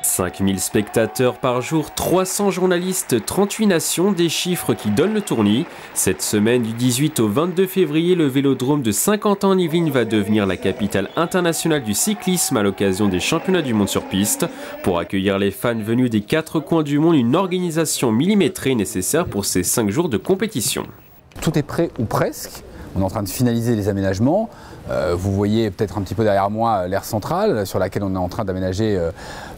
5000 spectateurs par jour, 300 journalistes, 38 nations, des chiffres qui donnent le tournis. Cette semaine du 18 au 22 février, le vélodrome de Saint-Quentin-en-Yvelines va devenir la capitale internationale du cyclisme à l'occasion des championnats du monde sur piste. Pour accueillir les fans venus des 4 coins du monde, une organisation millimétrée est nécessaire pour ces 5 jours de compétition. Tout est prêt ou presque. On est en train de finaliser les aménagements. Vous voyez peut-être un petit peu derrière moi l'aire centrale sur laquelle on est en train d'aménager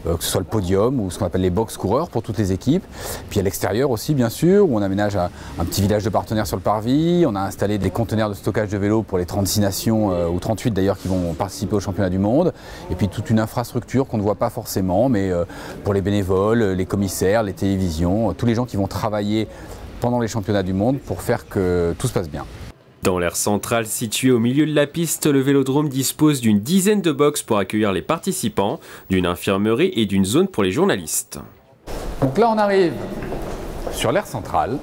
que ce soit le podium ou ce qu'on appelle les box coureurs pour toutes les équipes. Puis à l'extérieur aussi bien sûr où on aménage un petit village de partenaires sur le parvis. On a installé des conteneurs de stockage de vélos pour les 36 nations ou 38 d'ailleurs qui vont participer au championnat du monde. Et puis toute une infrastructure qu'on ne voit pas forcément mais pour les bénévoles, les commissaires, les télévisions, tous les gens qui vont travailler pendant les championnats du monde pour faire que tout se passe bien. Dans l'aire centrale située au milieu de la piste, le vélodrome dispose d'une dizaine de boxes pour accueillir les participants, d'une infirmerie et d'une zone pour les journalistes. Donc là on arrive sur l'aire centrale,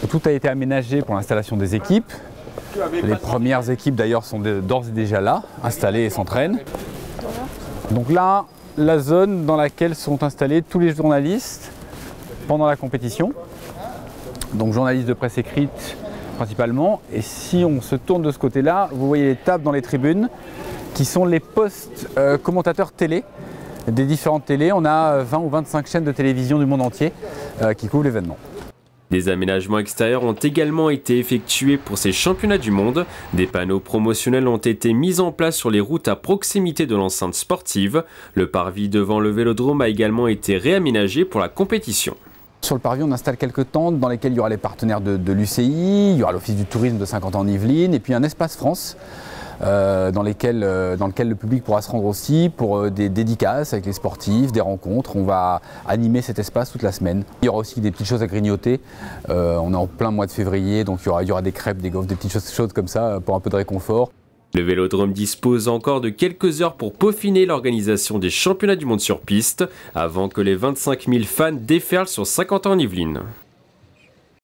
où tout a été aménagé pour l'installation des équipes. Les premières équipes d'ailleurs sont d'ores et déjà là, installées et s'entraînent. Donc là, la zone dans laquelle sont installés tous les journalistes pendant la compétition. Donc journalistes de presse écrite, principalement, et si on se tourne de ce côté-là, vous voyez les tables dans les tribunes qui sont les postes commentateurs télé des différentes télés. On a 20 ou 25 chaînes de télévision du monde entier qui couvrent l'événement. Des aménagements extérieurs ont également été effectués pour ces championnats du monde. Des panneaux promotionnels ont été mis en place sur les routes à proximité de l'enceinte sportive. Le parvis devant le vélodrome a également été réaménagé pour la compétition. Sur le parvis, on installe quelques tentes dans lesquelles il y aura les partenaires de l'UCI, il y aura l'Office du tourisme de Saint-Quentin-en-Yvelines et puis un espace France dans lequel le public pourra se rendre aussi pour des dédicaces avec les sportifs, des rencontres. On va animer cet espace toute la semaine. Il y aura aussi des petites choses à grignoter. On est en plein mois de février, donc il y aura des crêpes, des gaufres, des petites choses comme ça pour un peu de réconfort. Le vélodrome dispose encore de quelques heures pour peaufiner l'organisation des championnats du monde sur piste avant que les 25 000 fans déferlent sur Saint-Quentin-en-Yvelines.